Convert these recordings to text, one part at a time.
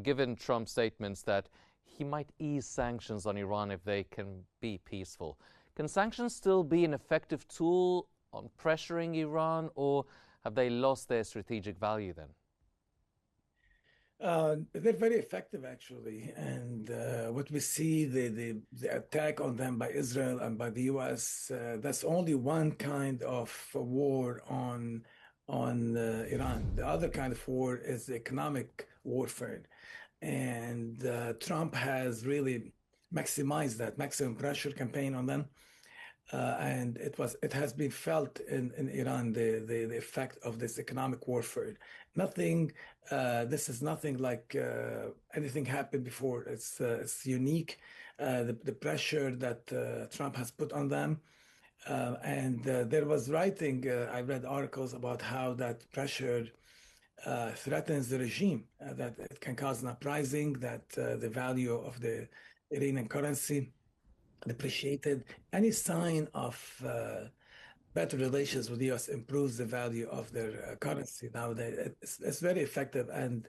given Trump's statements that he might ease sanctions on Iran if they can be peaceful. Can sanctions still be an effective tool on pressuring Iran, or have they lost their strategic value then? They're very effective, actually. And what we see, the attack on them by Israel and by the US, that's only one kind of war on Iran. The other kind of war is economic warfare. And Trump has really maximized that maximum pressure campaign on them. And it has been felt in Iran, the effect of this economic warfare. Nothing This is nothing like anything happened before. It's unique. The pressure that Trump has put on them. And there was writing, I read articles about how that pressure threatens the regime, that it can cause an uprising, that the value of the Iranian currency depreciated. Any sign of better relations with the US improves the value of their currency. Now, it's very effective. And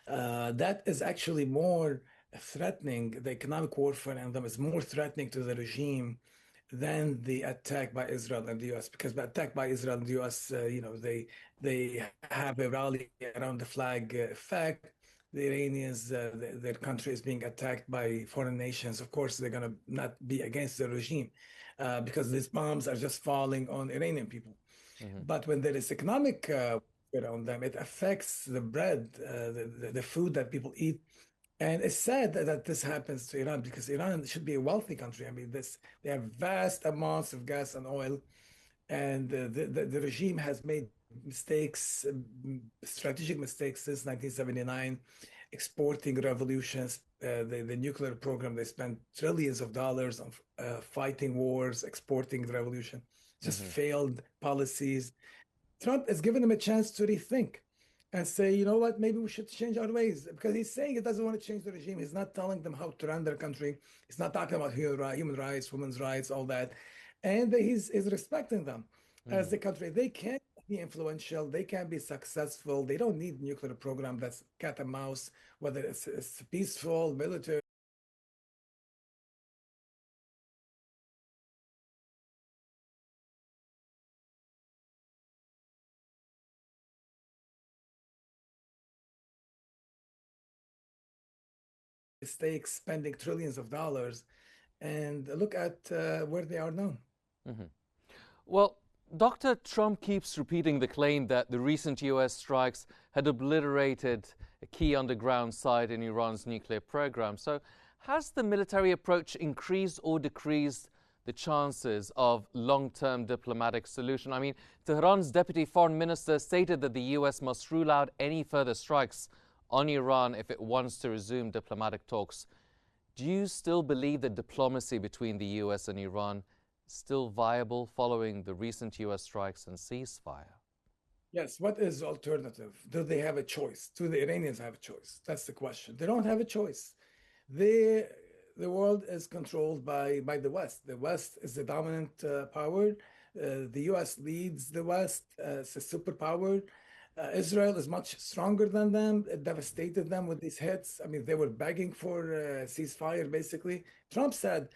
that is actually more threatening. The economic warfare and them is more threatening to the regime than the attack by Israel and the US. Because the attack by Israel and the US, they have a rally around the flag effect. The Iranians, their country is being attacked by foreign nations. Of course, they're going to not be against the regime because these bombs are just falling on Iranian people. Mm-hmm. But when there is economic on them, it affects the bread, the food that people eat. And it's sad that this happens to Iran because Iran should be a wealthy country. I mean, they have vast amounts of gas and oil, and the regime has made mistakes, strategic mistakes since 1979, exporting revolutions, the nuclear program. They spent trillions of dollars on fighting wars, exporting the revolution, just Mm-hmm. failed policies. Trump has given them a chance to rethink and say, you know what, maybe we should change our ways, because he's saying he doesn't want to change the regime. He's not telling them how to run their country. He's not talking about human rights, women's rights, all that. And he's respecting them Mm-hmm. as the country. They can be influential. They can be successful. They don't need nuclear program that's cat and mouse, whether it's peaceful, military. Mistakes, spending trillions of dollars, and look at where they are now. Mm-hmm. Well, Dr. Trump keeps repeating the claim that the recent US strikes had obliterated a key underground site in Iran's nuclear program. So, has the military approach increased or decreased the chances of long-term diplomatic solution? I mean, Tehran's deputy foreign minister stated that the US must rule out any further strikes on Iran if it wants to resume diplomatic talks. Do you still believe that diplomacy between the US and Iran still viable following the recent US strikes and ceasefire? Yes, what is the alternative? Do they have a choice? Do the Iranians have a choice? That's the question. They don't have a choice. They, the world is controlled by the West. The West is the dominant power. The US leads the West. It's a superpower. Israel is much stronger than them. It devastated them with these hits. I mean, they were begging for ceasefire, basically. Trump said,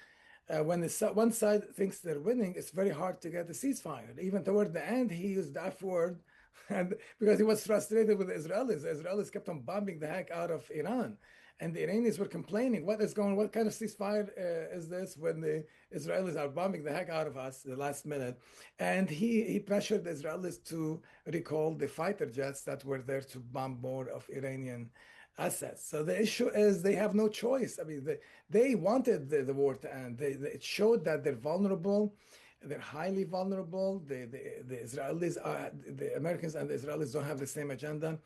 when one side thinks they're winning, it's very hard to get a ceasefire. Even toward the end, he used the F word, and because he was frustrated with the Israelis. The Israelis kept on bombing the heck out of Iran, and the Iranians were complaining, "What is going? What kind of ceasefire is this when the Israelis are bombing the heck out of us the last minute?" And he pressured the Israelis to recall the fighter jets that were there to bomb more of Iranian assets. So the issue is they have no choice. I mean, they wanted the war to end. It showed that they're vulnerable. They're highly vulnerable. The Israelis, the Americans and the Israelis don't have the same agenda.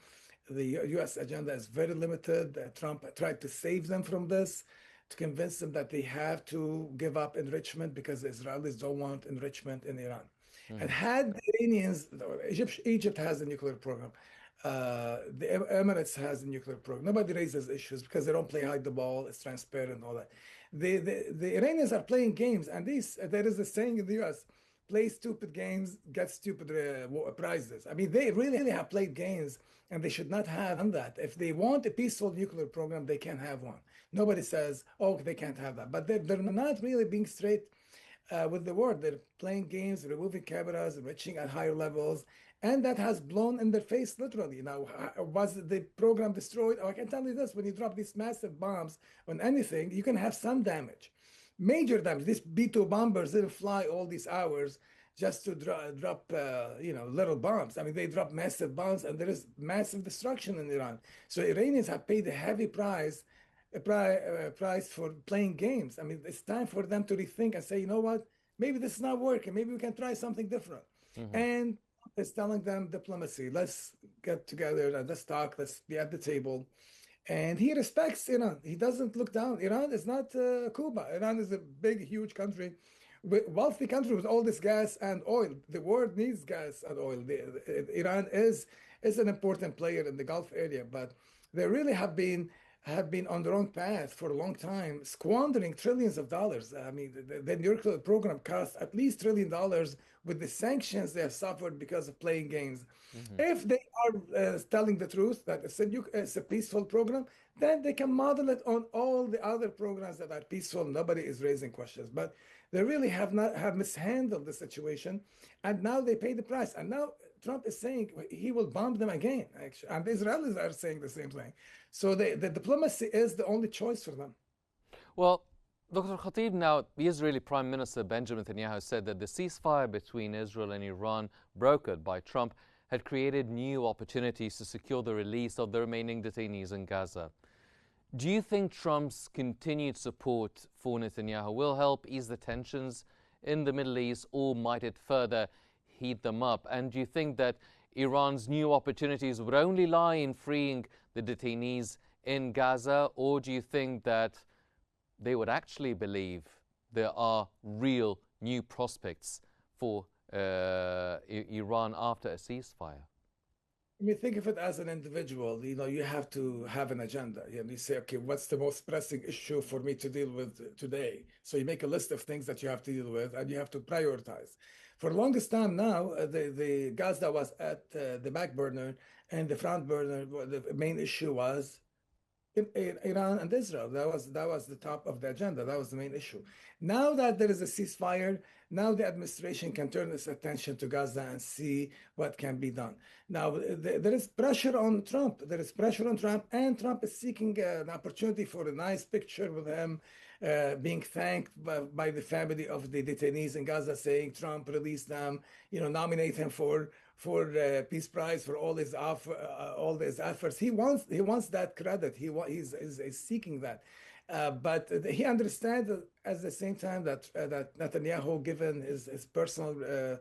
The U.S. agenda is very limited. Trump tried to save them from this, to convince them that they have to give up enrichment because the Israelis don't want enrichment in Iran. And Mm-hmm. had the Iranians, Egypt has a nuclear program. The Emirates has a nuclear program. Nobody raises issues because they don't play hide the ball. It's transparent and all that. The Iranians are playing games, and there is a saying in the U.S. play stupid games, get stupid prizes. I mean, they really have played games, and they should not have done that. If they want a peaceful nuclear program, they can have one. Nobody says, oh, they can't have that. But they're not really being straight with the word. They're playing games, removing cameras, reaching at higher levels, and that has blown in their face literally. Now, was the program destroyed? Oh, I can tell you this: when you drop these massive bombs on anything, you can have some damage, major damage. These B-2 bombers didn't fly all these hours just to drop, little bombs. I mean, they drop massive bombs, and there is massive destruction in Iran. So Iranians have paid a heavy price price for playing games. I mean, it's time for them to rethink and say, you know what, maybe this is not working. Maybe we can try something different. Hmm. And it's telling them diplomacy. Let's get together and let's talk. Let's be at the table. And he respects Iran. He doesn't look down. Iran is not Cuba. Iran is a big, huge country, wealthy country with all this gas and oil. The world needs gas and oil. Iran is an important player in the Gulf area, but they really have been on the wrong path for a long time, squandering trillions of dollars. I mean, the nuclear program cost at least $1 trillion with the sanctions they have suffered because of playing games. Hmm. If they are telling the truth that it's a peaceful program, then they can model it on all the other programs that are peaceful. Nobody is raising questions, but they really have mishandled the situation, and now they pay the price. And now Trump is saying he will bomb them again, actually, and the Israelis are saying the same thing. So the diplomacy is the only choice for them. Well, Dr. Khatib, now the Israeli Prime Minister Benjamin Netanyahu said that the ceasefire between Israel and Iran, brokered by Trump, had created new opportunities to secure the release of the remaining detainees in Gaza. Do you think Trump's continued support for Netanyahu will help ease the tensions in the Middle East, or might it further heat them up? And do you think that Iran's new opportunities would only lie in freeing the detainees in Gaza, or do you think that they would actually believe there are real new prospects for Iran after a ceasefire? I mean, think of it as an individual. You have to have an agenda. You say, okay, what's the most pressing issue for me to deal with today? So you make a list of things that you have to deal with, and you have to prioritize. For the longest time now, the Gaza was at the back burner, and the front burner, the main issue was in Iran and Israel. That was the top of the agenda. That was the main issue. Now that there is a ceasefire, now the administration can turn its attention to Gaza and see what can be done. Now there is pressure on Trump. There is pressure on Trump, and Trump is seeking an opportunity for a nice picture with him. Being thanked by the family of the detainees in Gaza, saying Trump release them, nominate him for Peace Prize for all his efforts. He wants that credit. He's seeking that. But he understands at the same time that Netanyahu, given his personal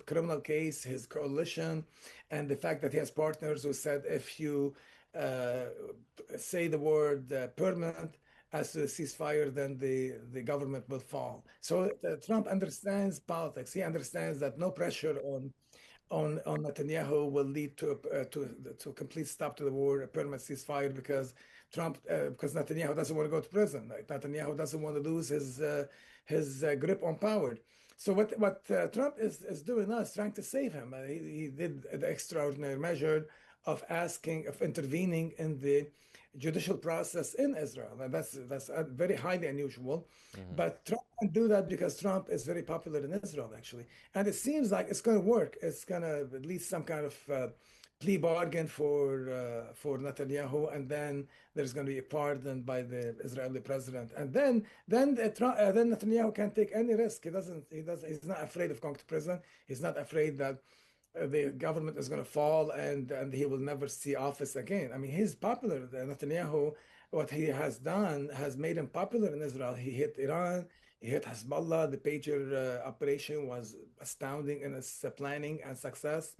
criminal case, his coalition, and the fact that he has partners who said if you uh, say the word permanent as to the ceasefire, then the government will fall. So Trump understands politics. He understands that no pressure on Netanyahu will lead to a complete stop to the war, a permanent ceasefire, because Netanyahu doesn't want to go to prison. Right? Netanyahu doesn't want to lose his grip on power. So what Trump is doing now is trying to save him. He did the extraordinary measure of intervening in the judicial process in Israel, and that's very highly unusual. Hmm. But Trump can do that because Trump is very popular in Israel, actually, and it seems like it's going to work. It's going to at least some kind of plea bargain for Netanyahu, and then there's going to be a pardon by the Israeli president, and then Netanyahu can take any risk. He's not afraid of going to prison. He's not afraid that the government is going to fall and he will never see office again. I mean, he's popular. Netanyahu, what he has done has made him popular in Israel. He hit Iran, he hit Hezbollah. The pager operation was astounding in its planning and success.